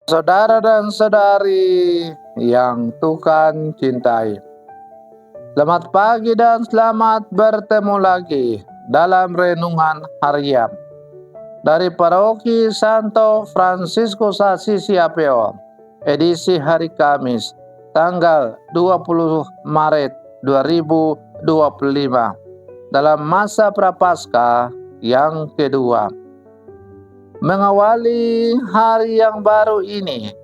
Saudara dan saudari yang Tuhan cintai, selamat pagi dan selamat bertemu lagi dalam renungan harian dari Paroki Santo Fransiskus Assisi Apeo, edisi hari Kamis, tanggal 20 Maret 2025, dalam masa Prapaskah yang kedua. Mengawali hari yang baru ini,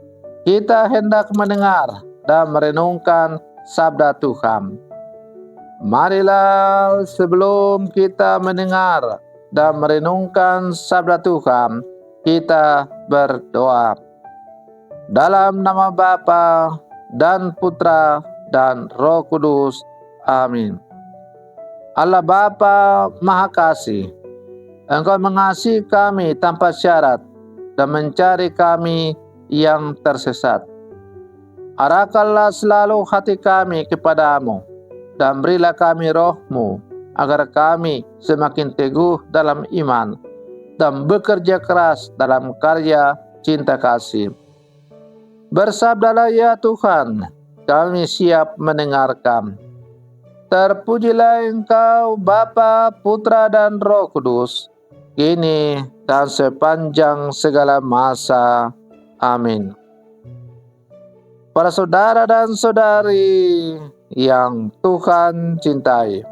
kita hendak mendengar dan merenungkan sabda Tuhan. Marilah sebelum kita mendengar dan merenungkan sabda Tuhan, kita berdoa. Dalam nama Bapa dan Putra dan Roh Kudus. Amin. Allah Bapa Maha Kasih, Engkau mengasihi kami tanpa syarat dan mencari kami yang tersesat. Arahkanlah selalu hati kami kepadamu dan berilah kami roh-Mu agar kami semakin teguh dalam iman dan bekerja keras dalam karya cinta kasih. Bersabdalah ya Tuhan, kami siap mendengarkan. Terpujilah Engkau Bapa, Putra dan Roh Kudus, kini dan sepanjang segala masa. Amin. Para saudara dan saudari yang Tuhan cintai,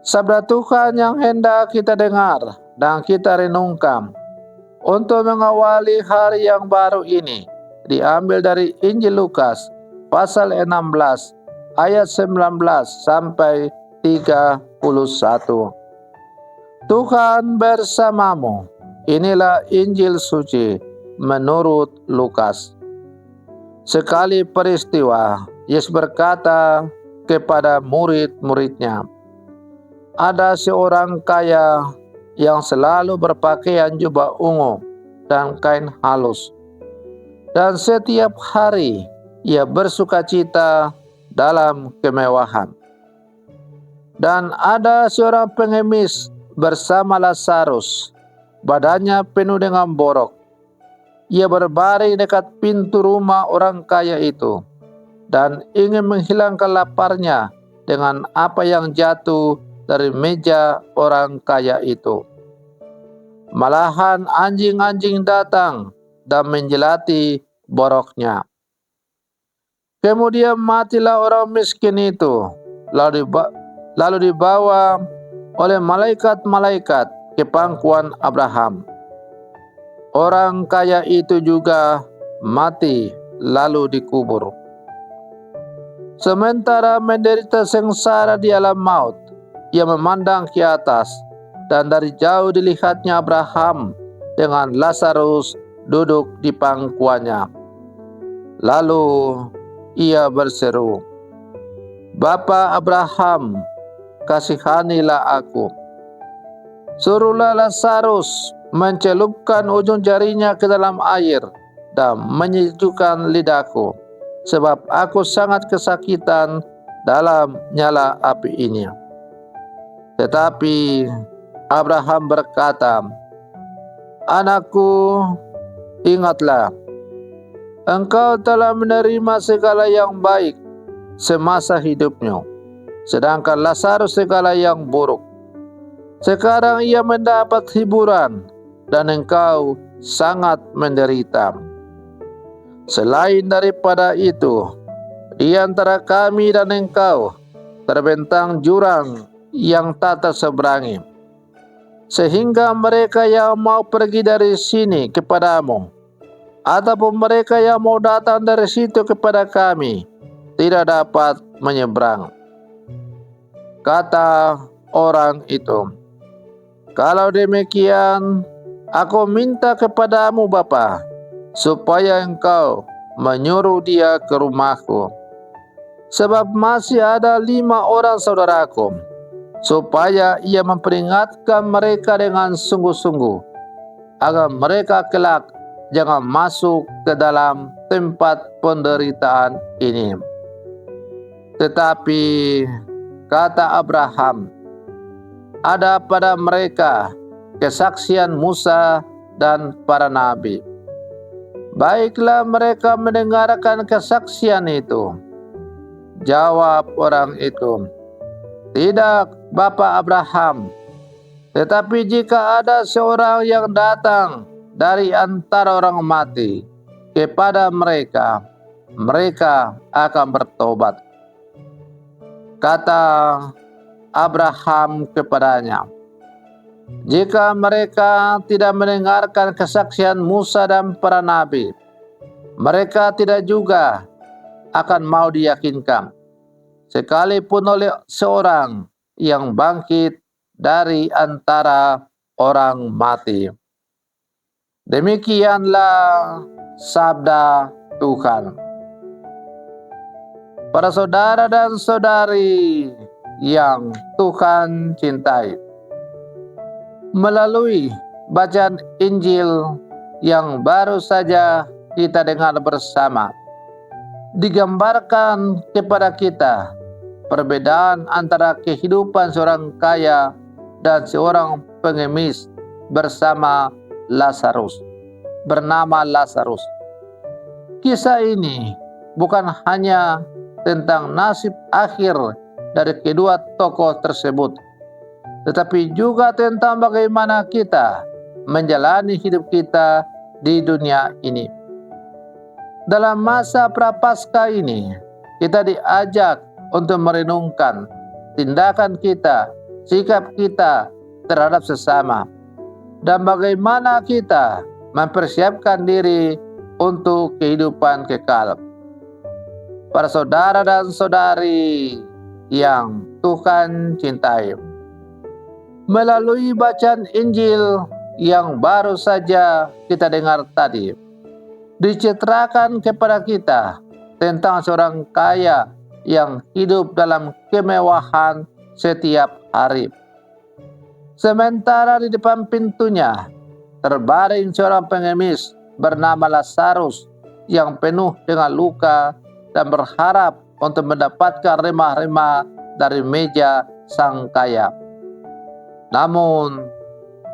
sabda Tuhan yang hendak kita dengar dan kita renungkan untuk mengawali hari yang baru ini diambil dari Injil Lukas pasal 16 ayat 19 sampai 31. Tuhan bersamamu. Inilah Injil suci menurut Lukas. Sekali peristiwa, Yesus berkata kepada murid-muridnya, ada seorang kaya yang selalu berpakaian jubah ungu dan kain halus, dan setiap hari ia bersukacita dalam kemewahan. Dan ada seorang pengemis bersama Lazarus, badannya penuh dengan borok. Ia berbaring dekat pintu rumah orang kaya itu dan ingin menghilangkan laparnya dengan apa yang jatuh dari meja orang kaya itu. Malahan anjing-anjing datang dan menjelati boroknya. Kemudian matilah orang miskin itu, lalu dibawa oleh malaikat-malaikat ke pangkuan Abraham. Orang kaya itu juga mati lalu dikubur. Sementara menderita sengsara di alam maut, ia memandang ke atas, dan dari jauh dilihatnya Abraham dengan Lazarus duduk di pangkuannya. Lalu ia berseru, Bapa Abraham, kasihanilah aku. Suruhlah Lazarus mencelupkan ujung jarinya ke dalam air dan menyejukkan lidahku, sebab aku sangat kesakitan dalam nyala api ini. Tetapi Abraham berkata, Anakku, ingatlah, engkau telah menerima segala yang baik semasa hidupmu, sedangkan Lazarus segala yang buruk. Sekarang ia mendapat hiburan dan engkau sangat menderita. Selain daripada itu, di antara kami dan engkau terbentang jurang yang tak terseberangi, sehingga mereka yang mau pergi dari sini kepadamu, ataupun mereka yang mau datang dari situ kepada kami, tidak dapat menyeberang. Kata orang itu, kalau demikian, aku minta kepadamu Bapa, supaya engkau menyuruh dia ke rumahku. Sebab masih ada 5 orang saudaraku, supaya ia memperingatkan mereka dengan sungguh-sungguh, agar mereka kelak jangan masuk ke dalam tempat penderitaan ini. Tetapi kata Abraham, ada pada mereka kesaksian Musa dan para nabi. Baiklah mereka mendengarkan kesaksian itu. Jawab orang itu, tidak, Bapak Abraham. Tetapi jika ada seorang yang datang dari antara orang mati kepada mereka, mereka akan bertobat. Kata Abraham kepadanya, jika mereka tidak mendengarkan kesaksian Musa dan para nabi, mereka tidak juga akan mau diyakinkan, sekalipun oleh seorang yang bangkit dari antara orang mati. Demikianlah sabda Tuhan. Para saudara dan saudari yang Tuhan cintai, melalui bacaan Injil yang baru saja kita dengar bersama, digambarkan kepada kita perbedaan antara kehidupan seorang kaya dan seorang pengemis bernama Lazarus. Kisah ini bukan hanya tentang nasib akhir dari kedua tokoh tersebut, tetapi juga tentang bagaimana kita menjalani hidup kita di dunia ini. Dalam masa Prapaskah ini, kita diajak untuk merenungkan tindakan kita, sikap kita terhadap sesama, dan bagaimana kita mempersiapkan diri untuk kehidupan kekal. Para saudara dan saudari yang Tuhan cintai, melalui bacaan Injil yang baru saja kita dengar tadi, diceritakan kepada kita tentang seorang kaya yang hidup dalam kemewahan setiap hari. Sementara di depan pintunya terbaring seorang pengemis bernama Lazarus yang penuh dengan luka dan berharap untuk mendapatkan remah-remah dari meja sang kaya. Namun,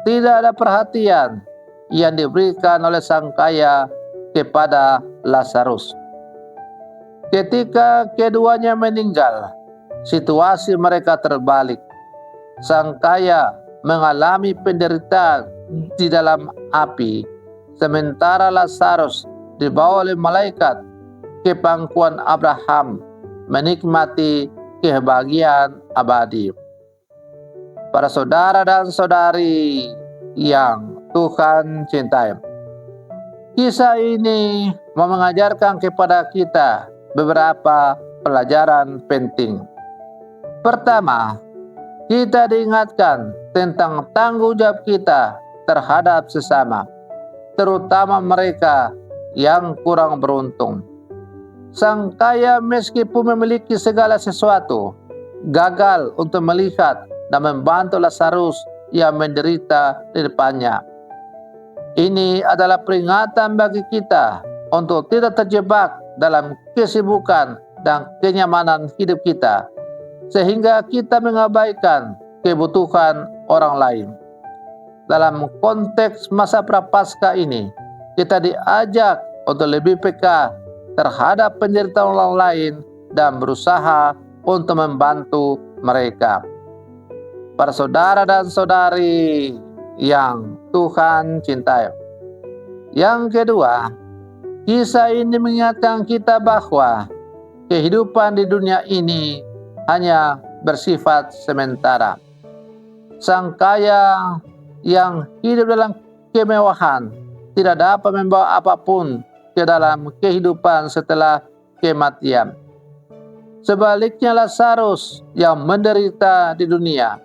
tidak ada perhatian yang diberikan oleh sang kaya kepada Lazarus. Ketika keduanya meninggal, situasi mereka terbalik. Sang kaya mengalami penderitaan di dalam api, sementara Lazarus dibawa oleh malaikat ke pangkuan Abraham menikmati kebahagiaan abadi. Para saudara dan saudari yang Tuhan cintai, kisah ini mengajarkan kepada kita beberapa pelajaran penting. Pertama, kita diingatkan tentang tanggung jawab kita terhadap sesama, terutama mereka yang kurang beruntung. Sang kaya meskipun memiliki segala sesuatu, gagal untuk melihat dan membantu Lazarus yang menderita di depannya. Ini adalah peringatan bagi kita untuk tidak terjebak dalam kesibukan dan kenyamanan hidup kita, sehingga kita mengabaikan kebutuhan orang lain. Dalam konteks masa Prapaskah ini, kita diajak untuk lebih peka terhadap penderitaan orang lain dan berusaha untuk membantu mereka. Para saudara dan saudari yang Tuhan cintai, yang kedua, kisah ini mengingatkan kita bahwa kehidupan di dunia ini hanya bersifat sementara. Sang kaya yang hidup dalam kemewahan tidak dapat membawa apapun ke dalam kehidupan setelah kematian. Sebaliknya Lazarus yang menderita di dunia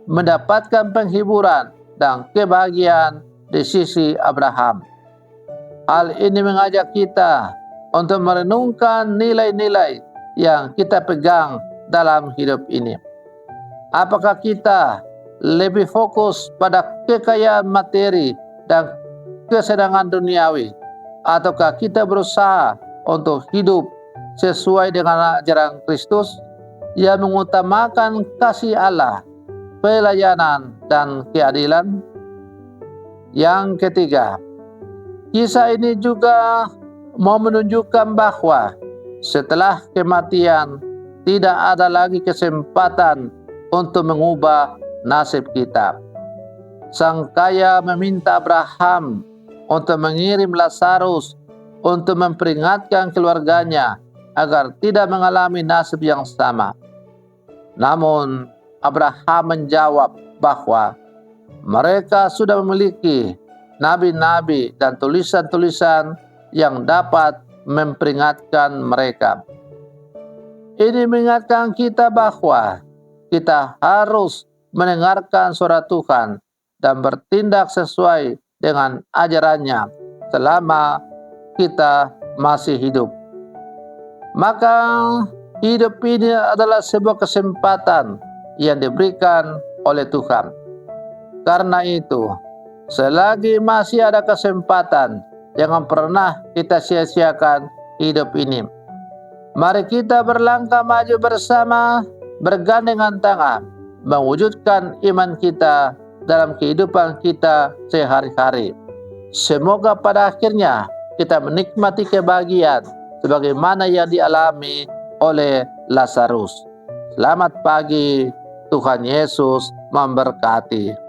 mendapatkan penghiburan dan kebahagiaan di sisi Abraham. Hal ini mengajak kita untuk merenungkan nilai-nilai yang kita pegang dalam hidup ini. Apakah kita lebih fokus pada kekayaan materi dan kesenangan duniawi, ataukah kita berusaha untuk hidup sesuai dengan ajaran Kristus yang mengutamakan kasih Allah, pelayanan, dan keadilan? Yang ketiga, Kisah ini juga mau menunjukkan bahwa setelah kematian tidak ada lagi kesempatan untuk mengubah nasib kita. Sang kaya meminta Abraham untuk mengirim Lazarus untuk memperingatkan keluarganya agar tidak mengalami nasib yang sama. Namun Abraham menjawab bahwa mereka sudah memiliki nabi-nabi dan tulisan-tulisan yang dapat memperingatkan mereka. Ini mengingatkan kita bahwa kita harus mendengarkan suara Tuhan dan bertindak sesuai dengan ajarannya selama kita masih hidup. Maka hidup ini adalah sebuah kesempatan yang diberikan oleh Tuhan. Karena itu, selagi masih ada kesempatan, jangan pernah kita sia-siakan hidup ini. Mari kita berlangkah maju bersama, bergandengan tangan, mewujudkan iman kita dalam kehidupan kita sehari-hari. Semoga pada akhirnya kita menikmati kebahagiaan sebagaimana yang dialami oleh Lazarus. Selamat pagi, Tuhan Yesus memberkati.